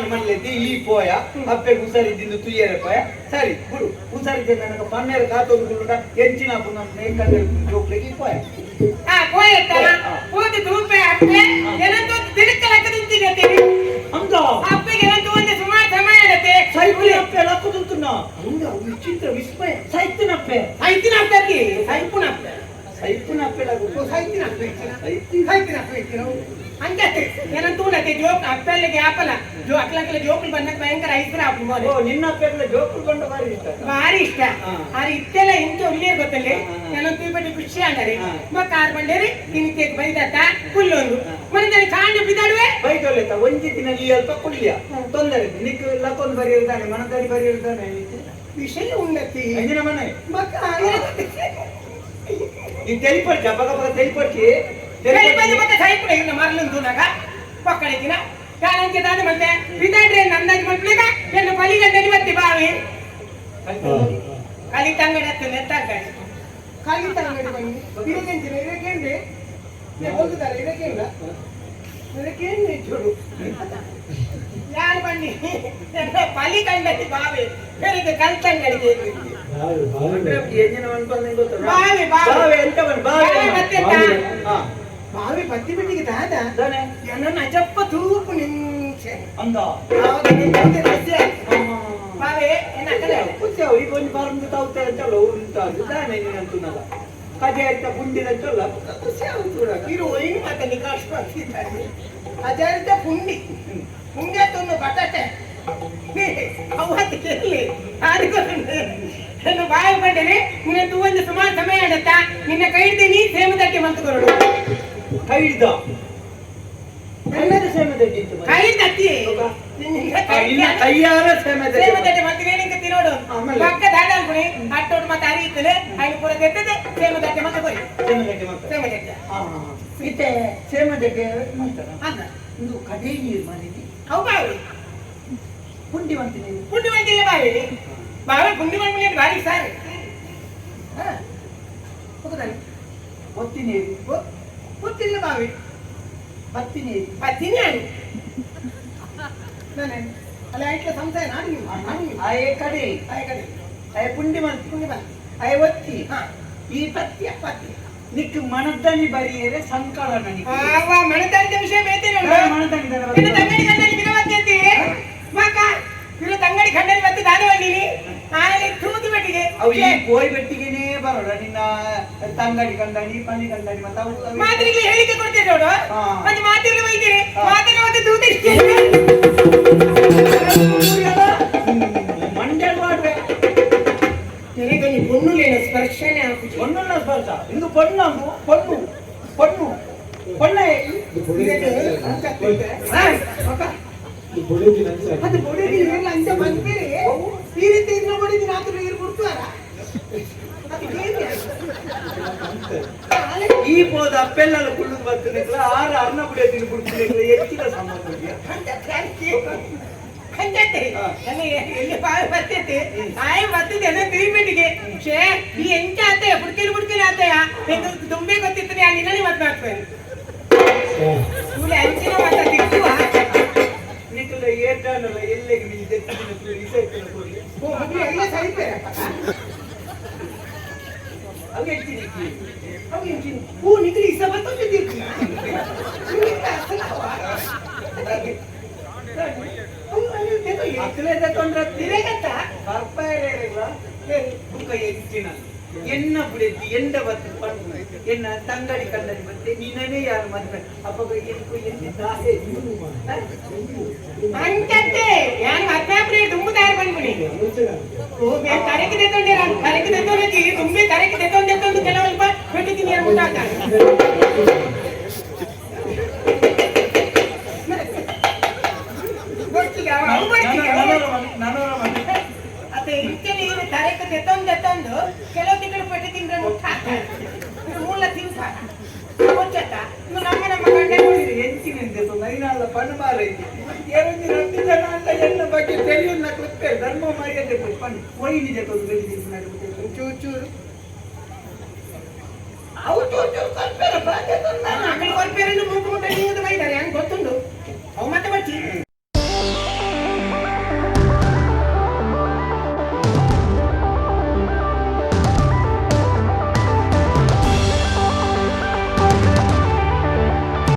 ಮನೇಲಿ ಈ ಪೋಯ ಅಪ್ಪೆ ಹುಷಾರಿದ್ದು ತುಯ್ಯರ ಪೋಯ ಸರಿ ಬಿಡು ಹುಷಾರಿದ್ದೆ ನನಗೆ ಪನ್ನೆರ ಕಾತೋದು ಕೂಡ ಹೆಂಚಿನ ಏಕಂದ್ರೆ ಜೋಕ್ಲಿಗೆ ಪೋಯ ವಿಚಿತ್ರ ವಿಸ್ಮಯ ಸೈತಿನಪ್ಪೆ ಸೈತಿನಪ್ಪೆ ಸೈಪುನಪ್ಪೆ ಸೈಪುನಪ್ಪೆ అంటే నేను తూనతే జోక్ అప్పలకి ఆపల జో అట్లకి జోకులు బన్నకు భయంకర ఐస్క్రీమ్ ఆపు మోರೆ ಓ ನಿನ್ನ ಅಪ್ಪೆಲ್ಲ ಜೋಕುలు ಬಂಡ ಭಾರಿ ಇಷ್ಟ ಆರಿ ಇತ್ತೆಲ್ಲ ಇಂತ ಒಳ್ಳೆ ಗೊತ್ತಲ್ಲ ನಾನು ತೂಪಟಿ ಖುಷಿ ಅಂತಾರೆ ಮ ಕಾರ್ ಬಂಡೇರಿ ನಿನಗೆ ಬೈದತ್ತ ಕುಲ್ಲೊಂದು ಮನೆ ಕಾಂಡೆ ಬಿದಾಡುವೆ ಬೈದೊಲೆತ ಒಂಜಿ ದಿನ ನೀ ಅಲ್ಪ ಕುಳ್ಳಿಯ ತೊಂದರೆ ನಿಕ್ ಲಕೊಂದು ಬರಿ ಇರ್ತಾನೆ ಮನದಾರಿ ಬರಿ ಇರ್ತಾನೆ ವಿಷಯ ಉನ್ನತಿ ಅಂಜಿನ ಮನೆ ಮಕ್ಕ ಈ ತೆಲಿಪಡ್ಚ ಬಗ ಬಗ ತೆಲಿಪಡ್ಚಿ ಮತ್ತೆ ಸೈಪುರ ಇನ್ನ ಮರಲುಂದುನಾಗ ಪಕ್ಕಡಿಕಿನ ಕಾಲಂಕೆ ದಾದ ಮತ್ತೆ ಬಿದಾಡ್ರೆ ನಂದಾಗಿ ಮಕ್ಕಳಿಗ ಎನ್ನ ಬಲಿಗಂಡನಿ ಮತ್ತೆ ಬಾವಿ ಕಲಿತಂಗಡಿ ಹತ್ತು ನೆತ್ತಾಗ ಕಲಿತಂಗಡಿ ಬನ್ನಿ ಇದಕ್ಕೆಂಚಿನ ಇದಕ್ಕೆಂಡೆ ಹೋಗುತ್ತಾರೆ ಇದಕ್ಕೆಲ್ಲ ಇದಕ್ಕೆಂಡೆ ಜೋಡು ಯಾರು ಬನ್ನಿ ಪಲಿ ಕಂಡತಿ ಬಾವಿ ಬೇರೆ ಕಲ್ತಂಗಡಿಗೆ బావి పత్తి పెట్టికి దాదా ఎన్న చెప్ప తూపు నించే అందా బావే ఎన్న అక్కడే కూర్చో ఈ కొన్ని బారం తావుతా చలో ఉంటాడు దానే నేను అంటున్నాగా కజాయిత పుండిదంటಲ್ಲ కూర్చో చూడ మీరు ఓయిని ಮತ್ತೆ ನಿಕಾಶ್ ಮಾಡ್ತಿದ್ದಾರೆ ಕಜಾಯಿತ ಪುಂಡಿ ಪುಂಡಿ ತೊಂದು ಬಟಾಟೆ ಅವತ್ತು ಕೇಳಿ ಅದಕ್ಕೊಂದು ನಾನು ಬಾಯಿ ಬಂದರೆ ನಿನ್ನ ತೂವೊಂದು ಸುಮಾರು ಸಮಯ ಆಡತ್ತಾ ನಿನ್ನ ಕೈ ಹಿಡ್ತೀನಿ ಸೇಮದಕ್ಕೆ ಮಂತು ಕೊರಡು ಕೈ ಹಿಡ್ದ ಎಲ್ಲರೂ ಸೇಮದಕ್ಕೆ ಕೈ ಹಿಡ್ದತ್ತಿ ಕೈಯಾರ ಸೇಮದಕ್ಕೆ ಮತ್ತೆ ಏನಕ್ಕೆ ತಿರೋಡು ಪಕ್ಕ ದಾಡ ಅನ್ಕೊಡಿ ಅಟ್ಟೋಡು ಮತ್ತೆ ಅರಿಯುತ್ತಲೆ ಅಲ್ಲಿ ಪೂರ ತೆತ್ತದೆ ಸೇಮದಕ್ಕೆ ಮತ್ತೆ ಕೊರಿ ಸೇಮದಕ್ಕೆ ಮತ್ತೆ ಸೇಮದಕ್ಕೆ ಮಾಡ್ತಾರ ಅಲ್ಲ ಇದು ಕಡೆ ನೀರು ಮಾಡಿದ್ವಿ ಅವು ಬಾವಿ ಪುಂಡಿ ಬಂತಿಲ್ಲ ಬಾವಿ ಬಾವಿ ಪುಂಡಿ ಬಂದ್ಮೇಲೆ ಬಾರಿ ಸಾರಿ ಒತ್ತಿ ನೀರು ಗೊತ್ತಿಲ್ಲ ಬಾವಿ ಬತ್ತಿ ನೀರು ಅಲ್ಲ ಐಟ್ಲ ಸಂಶಯ ಆಯೇ ಕಡೆ ಆಯ ಪುಂಡಿ ಬಂತು ಆಯ ಒತ್ತಿ ಈ ಪತ್ತಿ ನಿಕ್ ಮಣದನಿ ಬರಿಯರೆ ಸಂಕಲನ ಮಣದನಿ ವಿಷಯ ಬೇತೇನೆ ತಂಗಡಿ ಖಂಡನಿ ಮತ್ತೆ ದಾದವಳ್ಳಿನಿ ಆಮೇಲೆ ತೂತು ಬೆಟ್ಟಿಗೆ ಅವು ಈ ಕೋಯಿ ಬೆಟ್ಟಿಗೆನೇ ಬರೋಣ ನಿನ್ನ ತಂಗಡಿ ಕಂಡನಿ ಪನಿ ಕಂಡನಿ ಮತ್ತೆ ಮಾತಿಗೆ ಹೇಳಿಕೆ ಕೊಡ್ತೇನೆ ನೋಡು ಮತ್ತೆ ಮಾತಿಗೆ ಬೈತೀರಿ ಮಾತಿಗೆ ಮತ್ತೆ ತೂತು ಇಷ್ಟೇ ಮಂಡ್ಯ ಮಾಡ್ರೆ ನಿನಗೆ ನೀ ಪೊಣ್ಣುಲೇನ ಸ್ಪರ್ಶನೇ ಆಗುದು ಪೊಣ್ಣುನ ಸ್ಪರ್ಶ ಇದು ಪೊಣ್ಣೆ ಅದು ಬೊಡಿದಿ ಎಲ್ಲ ಅಂಜ ಬಂದ್ಮೇಲೆ ಈ ರೀತಿ ಇನ್ನ ಬೊಡಿದಿ ನಾಲ್ಕು ನೀರು ಕೊಡ್ತಾರ ಈ ಪೋದ ಅಪ್ಪೆಲ್ಲ ಕುಳ್ಳು ಬರ್ತಿರ್ಲಿಲ್ಲ ಆರು ಅರ್ಣ ಬಿಡೋದಿನ ಬಿಡ್ತಿರ್ಲಿಲ್ಲ ಹೆಚ್ಚಿನ ಸಂಬಂಧ ಎಲ್ಲಿ ಬಾವಿ ಬರ್ತೈತಿ ಆಯ್ ಬರ್ತದೆ ತಿರುಗಿಬಿಟ್ಟಿಗೆ ಶೇ ಈ ಎಂಚ ಆತಯ್ಯ ಬುಡ್ಕಿಲ್ ಆತಯ್ಯ ತುಂಬೆ ಗೊತ್ತಿರ್ತದೆ ಅಲ್ಲಿ ನನಗೆ ಮತ್ತೆ ಆಗ್ತದೆ ಅಂಚಿನ ಮಾತಾಡ್ತಿರುವ ನಿಖಲ ಏಟಾನಲ್ಲ ಎಲ್ಲೆಗೆ ನೀವು ಎಲ್ಲ ಸರಿಪೇರ ಅವು ಹೇಳ್ತೀನಿ ಹೂ ನಿಖಲಿ ಇಸ ಬಂದಿರ್ತೀನಿ ಅಕ್ಕಲೇ ತಗೊಂಡ್ರೆ ತಿರೇಗತ್ತ ಬರ್ಪಾಯಿಲ್ಲ ಹೆಚ್ಚಿನ ಎನ್ನ ಬಿಡಿದ್ದು ಎಂಡ ಬತ್ತು ಪಣ್ಣು ಎನ್ನ ತಂಗಡಿ ಕಂಡರಿ ಮತ್ತೆ ನೀನೇ ಯಾರು ಮದ್ವೆ ಅಪ್ಪ ಅಂಕತ್ತೆ ಯಾರು ಮದ್ವೆ ತುಂಬ ತಯಾರು ಬಂದ್ಬಿಡಿ ಕರೆಗೆ ತೆತ್ತೊಂಡಿ ತುಂಬಿ ಕರೆಗೆ ತೆತ್ತೊಂದು ಕೆಲವಲ್ಪ ಬಿಟ್ಟಿದ್ದೀನಿ ಅದೇ ಇಂಚಲಿ ತರಕ್ಕೆ ತೆತ್ತೊಂದು ಕೆಲವು ತಿಂಗಳು ಪೆಟ್ಟು ತಿಂದ್ರೆ ಮುಟ್ಟ ಮೂಲ ತಿನ್ಸ ಕೊಚ್ಚತ್ತ ಇನ್ನು ನಮ್ಮ ಗಂಡ ನೋಡಿರಿ ಹೆಂಚಿನಿಂದ ನೈನಾಳ ಪಣ್ಣಮಾರ ರೊಟ್ಟಿ ಜನ ಅಂತ ಎಲ್ಲ ಬಗ್ಗೆ ತಿಳಿಯೋನ್ನ ಕೊಡ್ತಾರೆ ಧರ್ಮ ಮರ್ಯಾದೆ ಪಣ್ಣು ಒಯ್ನಿ ಜೊತೆ ಬೆಳೆದಿದ್ದು ಚೂಚೂರು ಅವು ಚೂಚೂರು ಕೊಲ್ಪೇರ ಕೊಲ್ಪೇರನ್ನು ಮೂಕು ಮುಟ್ಟ ನೀವು ಬೈತಾರೆ ಹೆಂಗೆ ಗೊತ್ತುಂಡು